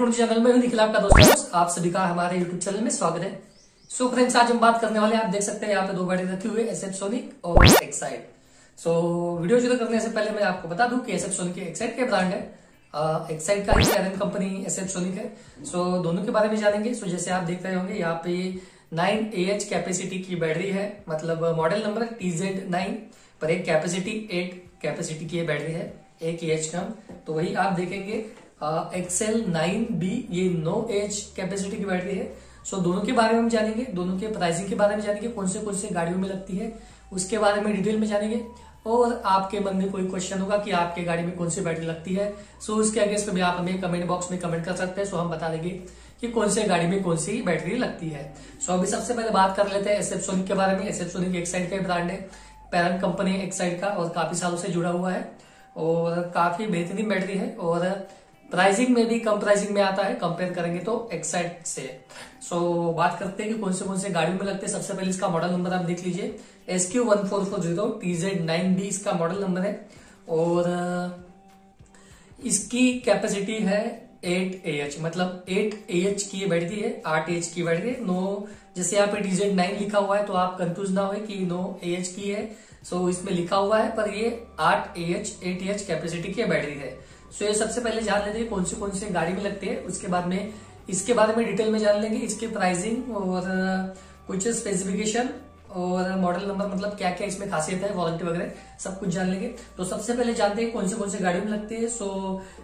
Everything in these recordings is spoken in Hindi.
उर्दू चैनल में हूं निखिल, आपका दोस्त। आप सभी का हमारे यूट्यूब चैनल में स्वागत है। सो फ्रेंड्स, आज हम बात करने वाले हैं, आप देख सकते हैं यहाँ पे दो गाड़ी रखी हुई है, एसएफ सोनिक और एक्साइड। सो वीडियो शुरू करने से पहले मैं आपको बता दूं कि एसएफ सोनिक एक्साइड के ब्रांड है, एक्साइड का ही पेरेंट कंपनी एसएफ सोनिक है। सो दोनों के बारे में जानेंगे। सो जैसे आप देख रहे होंगे यहाँ पे 9 AH कैपेसिटी की बैटरी है, मतलब मॉडल नंबर TZ9 पर एक कैपेसिटी 8 कैपेसिटी की बैटरी है, 1 AH कम। तो वही आप देखेंगे XL9B ये 9 AH कैपेसिटी की बैटरी है। सो दोनों के बारे में हम जानेंगे, दोनों के प्राइसिंग के बारे में जानेंगे, कौन से गाड़ियों में लगती है उसके बारे में डिटेल में जानेंगे। और आपके मन में कोई क्वेश्चन होगा कि आपके गाड़ी में कौन सी बैटरी लगती है, सो उसके अगेंस्ट में आप हमें कमेंट बॉक्स में कमेंट कर सकते हैं। सो हम बता देंगे कि कौन से गाड़ी में कौन सी बैटरी लगती है। सो अभी सबसे पहले बात कर लेते हैं एसएफ सोनिक के बारे में। एसएफ सोनिक एक्साइड का ब्रांड है, पेरेंट कंपनी है एक्साइड का, और काफी सालों से जुड़ा हुआ है और काफी बेहतरीन बैटरी है और प्राइसिंग में भी कम प्राइसिंग में आता है कंपेयर करेंगे तो एक्साइड से। सो बात करते हैं कि कौन से गाड़ियों में लगते हैं। सबसे पहले इसका मॉडल नंबर आप देख लीजिए, SQ1440 TZ9B इसका मॉडल नंबर है और इसकी कैपेसिटी है 8 AH, मतलब 8 AH की बैटरी है, 8 AH की बैटरी है। 9 जैसे यहाँ पे TZ9 लिखा हुआ है तो आप कंफ्यूज ना हो कि 9 AH की है। सो इसमें लिखा हुआ है पर ये 8 AH कैपेसिटी की बैटरी है। सो ये सबसे पहले जान लेते हैं कौन से गाड़ी में लगते हैं, उसके बाद में इसके बारे में डिटेल में जान लेंगे, इसके प्राइसिंग और कुछ स्पेसिफिकेशन और मॉडल नंबर, मतलब क्या क्या इसमें खासियत है, वारंटी वगैरह सब कुछ जान लेंगे। तो सबसे पहले जानते हैं कौन से गाड़ी में लगते हैं। So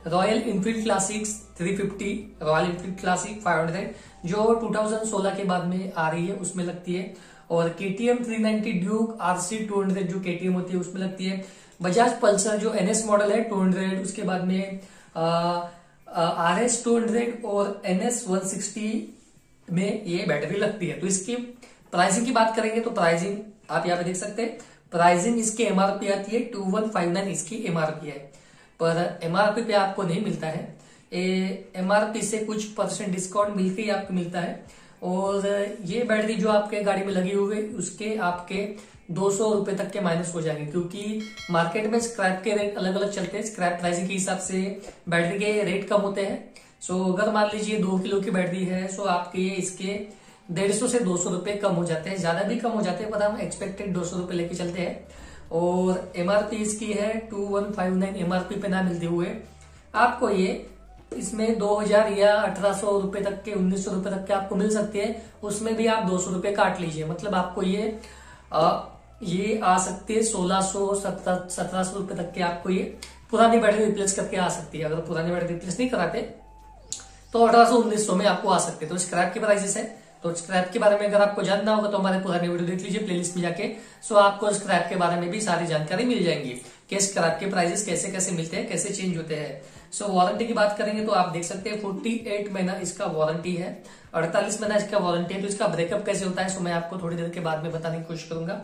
Royal Enfield Classic 350, Royal Enfield Classic 500 जो 2016 के बाद में आ रही है उसमें लगती है, और KTM 390 ड्यूक RC 200 जो KTM होती है उसमें लगती है। बजाज पल्सर जो NS मॉडल है 200, उसके बाद में RS 200 और NS 160 में ये बैटरी लगती है। तो इसकी प्राइसिंग की बात करेंगे तो प्राइसिंग आप यहाँ पे देख सकते हैं, प्राइसिंग इसकी MRP आती है 2159 इसकी MRP है, पर MRP पे आपको नहीं मिलता है, MRP से कुछ % डिस्काउंट मिलके ही आपको मिलता है। और ये बैटरी जो आपके गाड़ी में लगी हुई है उसके आपके 200 रुपए तक के माइनस हो जाएंगे, क्योंकि मार्केट में स्क्रैप के रेट अलग अलग चलते हैं, स्क्रैप प्राइसिंग के हिसाब से बैटरी के रेट कम होते हैं। सो अगर मान लीजिए 2 किलो की बैटरी है सो आपके इसके 150 से 200 रुपए कम हो जाते हैं, ज्यादा भी कम हो जाते हैं, पर हम एक्सपेक्टेड 200 रुपए लेके चलते हैं। और MRP इसकी है 2159, MRP पे ना मिलते हुए आपको ये इसमें 2000 या 1800 रुपए तक के, 1900 रुपए तक के आपको मिल सकते हैं। उसमें भी आप 200 रुपए काट लीजिए, मतलब आपको ये आ सकते हैं 1600 1700 रुपए तक के आपको ये पुरानी बैटरी रिप्लेस करके आ सकती है। अगर पुरानी बैटरी रिप्लेस नहीं कराते तो 1800-1900 में आपको आ सकते हैं। तो स्क्रैप की प्राइसेस है, तो स्क्रैप के बारे में अगर आपको जानना होगा तो हमारे पुराने वीडियो देख लीजिए प्लेलिस्ट में जाके। सो आपको स्क्रैप के बारे में भी सारी जानकारी मिल जाएंगी कि स्क्रैप के प्राइसेस कैसे कैसे मिलते हैं, कैसे चेंज होते हैं। सो वारंटी की बात करेंगे तो आप देख सकते हैं 48 महीना इसका वारंटी है, 48 महीना इसका वारंटी है। तो इसका ब्रेकअप कैसे होता है सो मैं आपको थोड़ी देर के बाद में बताने की कोशिश करूंगा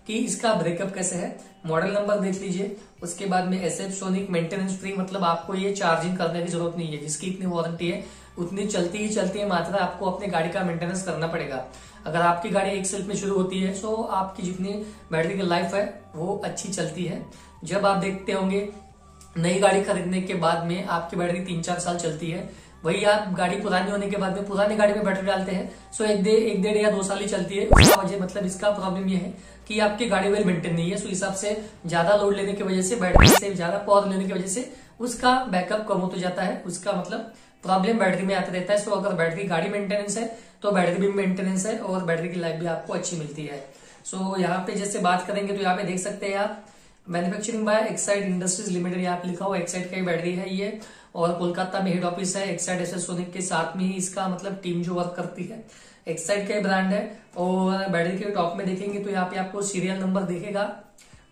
कि इसका ब्रेकअप कैसे है। मॉडल नंबर देख लीजिए, उसके बाद में एसएफ सोनिक मेंटेनेंस फ्री, मतलब आपको ये चार्जिंग करने की जरूरत नहीं है, जिसकी इतनी वारंटी है उतनी चलती ही चलती है, मात्रा आपको अपने गाड़ी का मेंटेनेंस करना पड़ेगा। अगर आपकी गाड़ी एक सेल्फ में शुरू होती है सो आपकी जितनी बैटरी की लाइफ है वो अच्छी चलती है। जब आप देखते होंगे नई गाड़ी खरीदने के बाद में आपकी बैटरी 3-4 साल चलती है, वही आप गाड़ी पुरानी होने के बाद में पुरानी गाड़ी में बैटरी डालते हैं सो एक डेढ़ या 2 साल ही चलती है। इसका वजह मतलब इसका प्रॉब्लम ये है कि आपकी गाड़ी वेल मेंटेन नहीं है। सो हिसाब से ज्यादा लोड लेने की वजह से, बैटरी से ज्यादा पावर लेने की वजह से उसका बैकअप कम होता जाता है, उसका मतलब प्रॉब्लम बैटरी में आता रहता है। सो अगर बैटरी गाड़ी मेंटेनेंस है तो बैटरी भी मेंटेनेंस है और बैटरी की लाइफ भी आपको अच्छी मिलती है। सो यहाँ पे जैसे बात करेंगे तो यहाँ पे देख सकते हैं आप, manufacturing bye Exide industries limited यहाँ पे लिखा हुआ, एक्साइड का ही बैटरी है ये, और कोलकाता में हेड ऑफिस है। एक्साइड एसएफ सोनिक के साथ में ही इसका मतलब टीम जो वर्क करती है, एक्साइड का ही ब्रांड है। और बैटरी के टॉप में देखेंगे तो यहाँ पे आपको सीरियल नंबर दिखेगा,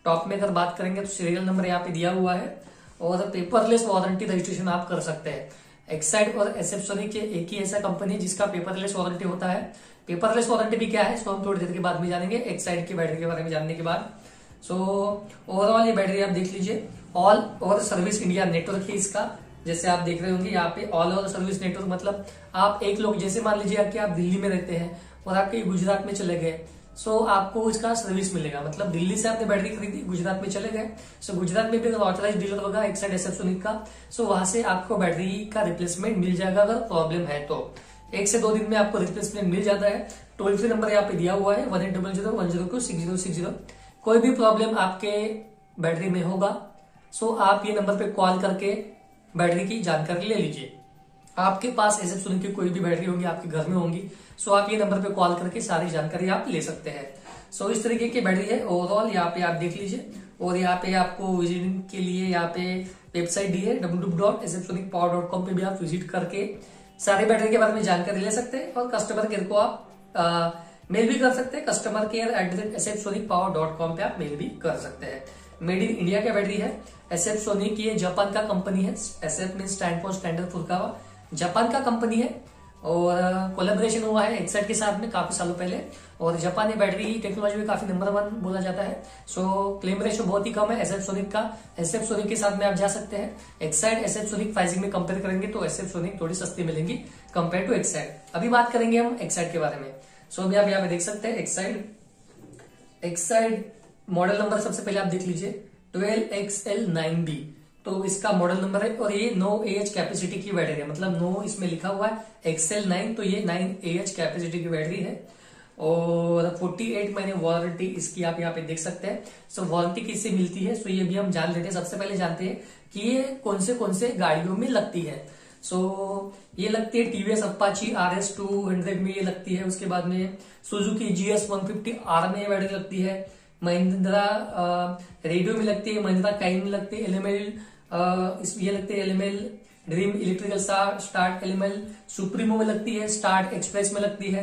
टॉप में अगर बात करेंगे तो सीरियल नंबर यहाँ पे दिया हुआ है, और पेपरलेस वारंटी रजिस्ट्रेशन आप कर सकते हैं। एक्साइड और एसएफ सोनिक के एक ही ऐसा कंपनी है जिसका पेपरलेस वारंटी होता है। पेपरलेस वारंटी भी क्या है सो हम थोड़ी देर के बाद में जानेंगे, एक्साइड की बैटरी के बारे में जानने के बाद। सो ओवरऑल ये बैटरी आप देख लीजिए, all over service India network है इसका, जैसे आप देख रहे होंगे यहाँ पे ऑल ओवर सर्विस नेटवर्क, मतलब आप एक लोग जैसे मान लीजिए कि आप दिल्ली में रहते हैं और आपके गुजरात में चले गए, सो आपको इसका सर्विस मिलेगा। मतलब दिल्ली से आपने बैटरी खरीदी, गुजरात में चले गए, सो गुजरात में भी अगर ऑथराइज डीलर होगा एक्साइड एसएफ सोनिक का, सो वहां से आपको बैटरी का रिप्लेसमेंट मिल जाएगा अगर प्रॉब्लम है तो। 1 से 2 दिन में आपको रिप्लेसमेंट मिल जाता है। टोल फ्री नंबर यहाँ पे दिया हुआ है 180010266060। कोई भी प्रॉब्लम आपके बैटरी में होगा सो आप ये नंबर पे कॉल करके बैटरी की जानकारी ले लीजिए। आपके पास एसएफ सोनिक की कोई भी बैटरी होगी, आपके घर में होंगी, सो आप ये नंबर पे कॉल करके सारी जानकारी आप ले सकते हैं। सो इस तरीके की बैटरी है ओवरऑल, यहाँ पे आप देख लीजिए। और यहाँ पे आपको विजिटिंग के लिए यहाँ पे वेबसाइट दी है www.sfsonicpower.com पे भी आप विजिट करके सारी बैटरी के बारे में जानकारी ले सकते हैं। और कस्टमर केयर को आप मेल भी कर सकते हैं, customercare@sfsonicpower.com पे आप मेल भी कर सकते हैं। मेड इन इंडिया की बैटरी है। एसएफ सोनिक ये जापान का कंपनी है। SF mean stand for standard Furukawa, Japan का कंपनी है और कोलैबोरेशन हुआ है एक्साइड के साथ में काफी सालों पहले। और जापानी बैटरी टेक्नोलॉजी में काफी नंबर 1 बोला जाता है। सो क्लेम रेशो बहुत ही कम है एसएफ सोनिक का। एसएफ सोनिक के साथ में आप जा सकते हैं। एक्साइड एसएफ सोनिक प्राइसिंग में कंपेयर करेंगे तो एसएफ सोनिक थोड़ी सस्ती मिलेंगी कंपेयर टू एक्साइड। अभी बात करेंगे हम एक्साइड के बारे में। सो अभी आप यहाँ पे देख सकते हैं एक्साइड मॉडल नंबर सबसे पहले आप देख लीजिए 12XL9B, तो इसका मॉडल नंबर है। और ये 9 AH कैपेसिटी की बैटरी है, मतलब 9 इसमें लिखा हुआ है, XL9 तो ये 9 AH कैपेसिटी की बैटरी है। और 48 महीने वारंटी इसकी आप यहाँ पे देख सकते हैं। सो वारंटी किससे मिलती है, सो ये भी हम जान लेते हैं। सबसे पहले जानते हैं कि ये कौन से गाड़ियों में लगती है। सो ये लगती है टीवीएस अपाची RS200 में ये लगती है। उसके बाद में सुजुकी GS150R में ये बैटरी लगती है। महिंद्रा रेडियो में लगती है, महिंद्रा काइन में लगती है, एलएमएल ये लगती है, LML dream electrical start LML supremo में लगती है, स्टार्ट एक्सप्रेस में लगती है।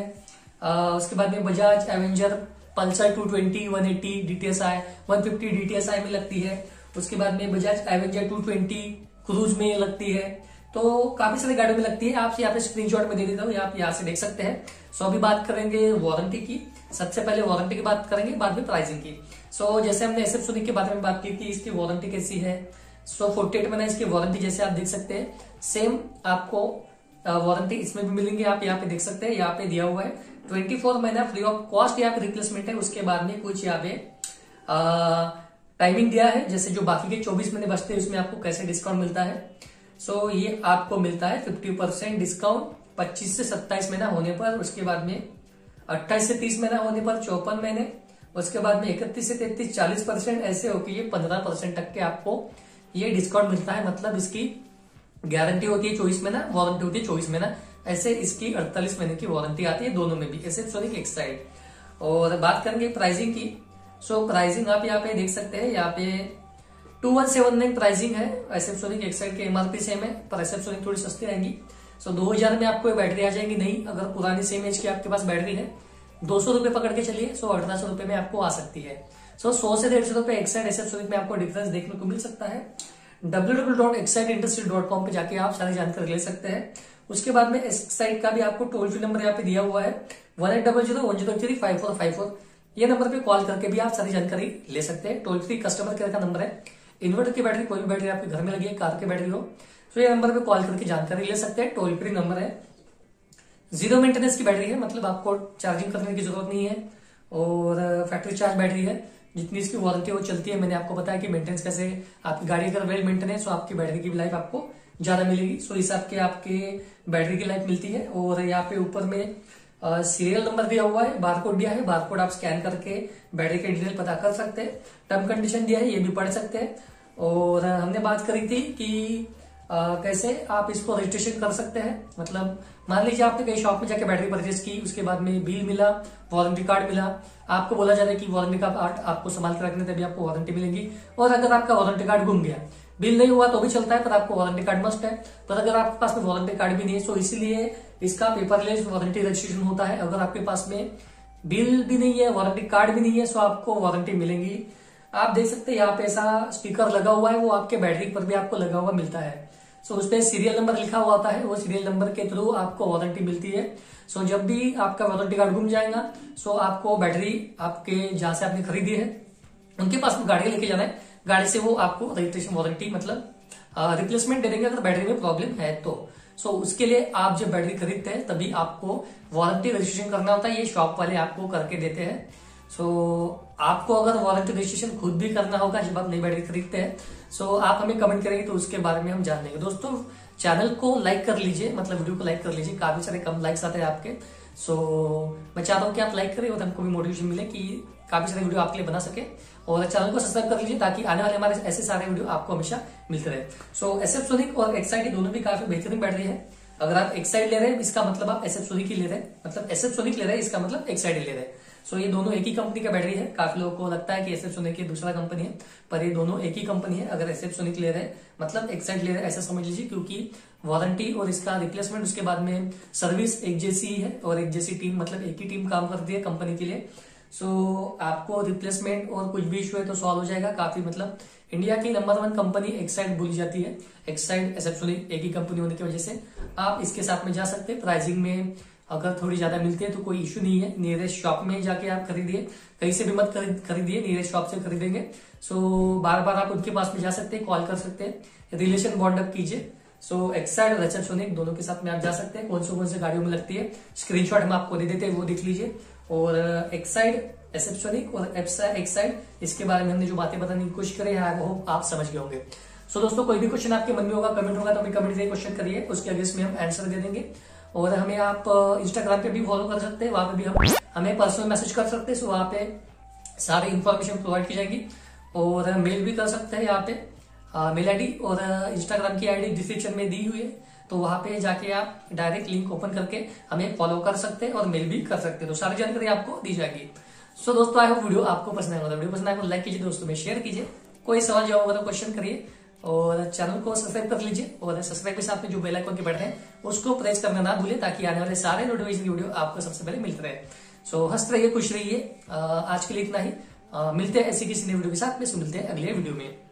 उसके बाद में Bajaj Avenger Pulsar 220 180 DTSI 150 DTSI में लगती है। उसके बाद में बजाज एवेंजर 220 क्रूज में लगती है। तो काफी सारी गाड़ियों में लगती है। आप यहाँ पे स्क्रीनशॉट में दे देता हूँ, आप यहाँ से देख सकते हैं। सो अभी बात करेंगे वारंटी की। सबसे पहले वारंटी की बात करेंगे, बाद में प्राइसिंग की। सो जैसे हमने एसएफ सोनिक के बारे में बात की थी, इसकी वारंटी कैसी है। सो 48 महीना इसकी वारंटी जैसे आप देख सकते हैं, सेम आपको वारंटी इसमें भी मिलेंगे। आप यहाँ पे देख सकते हैं, यहाँ पे दिया हुआ है 24 महीना फ्री ऑफ कॉस्ट यहाँ पे रिप्लेसमेंट है। उसके बाद में कुछ यहाँ पे टाइमिंग दिया है, जैसे जो बाकी के 24 महीने बचते हैं उसमें आपको कैसे डिस्काउंट मिलता है। सो ये आपको मिलता है 50% डिस्काउंट 25 से 27 महीना होने पर। उसके बाद में 28 से 30 महीना होने पर 54 महीने। उसके बाद में 31 से 33 40%, ऐसे होकर ये 15% तक के आपको ये डिस्काउंट मिलता है। मतलब इसकी गारंटी होती है 24 महीना, वारंटी होती है 24 महीना, ऐसे इसकी 48 महीने की वारंटी आती है दोनों में भी, एसएफ सोनिक एक्साइड। और बात करेंगे प्राइसिंग की। सो प्राइसिंग आप यहाँ पे देख सकते हैं, यहाँ पे 2179 प्राइसिंग है। एसएफ सोनिक एक्साइड के एमआरपी सेम है, पर एसएफ सोनिक थोड़ी सस्ती रहेंगी। सो 2000 में आपको बैटरी आ जाएगी नहीं, अगर पुरानी सेम एज की आपके पास बैटरी है 200 रुपए पकड़ के चलिए, सो 1800 रुपए में आपको आ सकती है। सो 100 से 150 रुपए एक्साइड एसएफ सोनिक में आपको डिफरेंस देखने को मिल सकता है। www.excideindustry.com पे जाके आप सारी जानकारी ले सकते हैं। उसके बाद में एक्साइड का भी आपको टोल फ्री नंबर यहाँ पे दिया हुआ है 180010035454। ये नंबर पे कॉल करके भी आप सारी जानकारी ले सकते हैं। टोल फ्री कस्टमर केयर का नंबर है। इन्वर्टर की बैटरी, कोई भी बैटरी आपके घर में लगी है, कार की बैटरी हो, तो ये नंबर पे कॉल करके जानकारी ले सकते हैं। टोल फ्री नंबर है। 0 मेंटेनेंस की बैटरी है, मतलब आपको चार्जिंग करने की जरूरत नहीं है। और फैक्ट्री चार्ज बैटरी है, जितनी इसकी वारंटी वो चलती है। मैंने आपको बताया कि मेंटेनेंस कैसे, आपकी गाड़ी अगर वेल मेंटेनेंस तो आपकी बैटरी की लाइफ आपको ज्यादा मिलेगी। सो इस आपके बैटरी की लाइफ मिलती है। और यहाँ पे ऊपर में सीरियल नंबर दिया हुआ है, बारकोड दिया है, बारकोड आप स्कैन करके बैटरी के डिटेल पता कर सकते हैं। टर्म कंडीशन दिया है, ये भी पढ़ सकते हैं। और हमने बात करी थी कि कैसे आप इसको रजिस्ट्रेशन कर सकते हैं। मतलब मान लीजिए आपने कहीं शॉप में जाके बैटरी परचेज की, उसके बाद में बिल मिला, वारंटी कार्ड मिला, आपको बोला जा रहा है कि वारंटी कार्ड आपको संभाल के रखने तभी आपको वारंटी मिलेगी। और अगर आपका वारंटी कार्ड गुम गया, बिल नहीं हुआ तो भी चलता है, पर आपको वारंटी कार्ड मस्ट है। पर अगर आपके पास में वारंटी कार्ड भी नहीं है, तो इसीलिए इसका पेपरलेस वारंटी रजिस्ट्रेशन होता है। अगर आपके पास में बिल भी नहीं है, वारंटी कार्ड भी नहीं है, तो आपको वारंटी मिलेगी। आप देख सकते हैं यहाँ पे ऐसा स्टिकर लगा हुआ है, वो आपके बैटरी पर भी आपको लगा हुआ मिलता है। सो उस पर सीरियल नंबर लिखा हुआ आता है, वो सीरियल नंबर के थ्रू आपको वारंटी मिलती है। सो जब भी आपका वारंटी कार्ड गुम जाएगा, सो आपको बैटरी आपके जहां से आपने खरीदी है उनके पास में गाड़ी लेके जाना है। गाड़ी से वो आपको रजिस्ट्रेशन वारंटी मतलब रिप्लेसमेंट दे देंगे अगर बैटरी में प्रॉब्लम है तो। सो उसके लिए आप जब बैटरी खरीदते हैं तभी आपको वारंटी रजिस्ट्रेशन करना होता है। ये शॉप वाले आपको करके देते हैं। सो आपको अगर वारंटी रजिस्ट्रेशन खुद भी करना होगा जब आप नई बैटरी खरीदते हैं, सो आप हमें कमेंट करेंगे तो उसके बारे में हम जान लेंगे। दोस्तों चैनल को लाइक कर लीजिए, मतलब वीडियो को लाइक कर लीजिए, काफी सारे कम लाइक्स आते हैं आपके। सो मैं चाहता हूँ कि आप लाइक करें और हमको भी मोटिवेशन मिले कि काफी सारे वीडियो आपके लिए बना सके। और चैनल को सब्सक्राइब कर लीजिए ताकि आने वाले हमारे ऐसे सारे वीडियो आपको हमेशा मिलते रहे। सो SF सोनिक और एक्साइड दोनों भी काफी बेहतरीन बैटरी है। अगर आप एक्साइड ले रहे हैं इसका मतलब आप SF सोनिक ही ले रहे हैं, मतलब SF सोनिक ले रहे हैं इसका मतलब एक्साइड ही ले रहे हैं। सो ये दोनों एक ही कंपनी का बैटरी है। काफी लोगों को लगता है कि SF सोनिक दूसरा कंपनी है, पर ये दोनों एक ही कंपनी है। अगर SF सोनिक ले रहे हैं मतलब एक्साइड ले रहे हैं ऐसा समझ लीजिए, क्योंकि वारंटी और इसका रिप्लेसमेंट उसके बाद में सर्विस एक जैसी है और एक जैसी टीम, मतलब एक ही टीम काम करती है कंपनी के लिए। सो आपको रिप्लेसमेंट और कुछ भी इशू है तो सॉल्व हो जाएगा। काफी मतलब इंडिया की नंबर 1 कंपनी एक्साइड बोली जाती है। एक्साइड SF सोनिक एक ही कंपनी होने की वजह से आप इसके साथ में जा सकते हैं। प्राइसिंग में अगर थोड़ी ज्यादा मिलती है तो कोई इशू नहीं है। नियरेस्ट शॉप में जाके आप खरीदिए, कहीं से भी मत खरीदिए, नियरेस्ट शॉप से खरीदेंगे। सो बार बार आप उनके पास में जा सकते हैं, कॉल कर सकते हैं, रिलेशन बॉन्ड अप कीजिए। सो एक्साइड और SF सोनिक दोनों के साथ में आप जा सकते हैं। कौन से गाड़ियों में लगती है स्क्रीनशॉट हम आपको दे देते हैं, वो देख लीजिए। और एक्साइड, SF सोनिक और एक्साइड इसके बारे में हमने जो बातें बताने की कोशिश करी है वो आप समझ गए होंगे। सो दोस्तों कोई भी क्वेश्चन आपके मन में होगा, कमेंट होगा तो हमें कमेंट से क्वेश्चन करिए, उसके अगेंस्ट में हम आंसर दे देंगे। और हमें आप इंस्टाग्राम पे भी फॉलो कर सकते हैं, वहां पे भी हम हमें पर्सनल मैसेज कर सकते हैं। सो वहां पे सारी इंफॉर्मेशन प्रोवाइड की जाएगी। और मेल भी कर सकते हैं, यहाँ पे मेल आईडी और इंस्टाग्राम की आईडी डिस्क्रिप्शन में दी हुई है, तो वहां पे जाके आप डायरेक्ट लिंक ओपन करके हमें फॉलो कर सकते हैं और मेल भी कर सकते हैं। तो सारी जानकारी आपको दी जाएगी। सो दोस्तों आई होप वीडियो आपको पसंद आएगा। वीडियो पसंद आएगा तो लाइक कीजिए, दोस्तों में शेयर कीजिए, कोई सवाल जवाब होगा तो क्वेश्चन करिए और चैनल को सब्सक्राइब कर लीजिए। और सब्सक्राइब के साथ में जो बेल आइकन के बटन है उसको प्रेस करना ना भूलें ताकि आने वाले सारे नोटिफिकेशन की वीडियो आपको सबसे पहले मिलते रहे। सो हंसते रहिए, खुश रहिए। आज के लिए इतना ही। मिलते हैं ऐसी किसी नई वीडियो के साथ में। मिलते हैं अगले वीडियो में।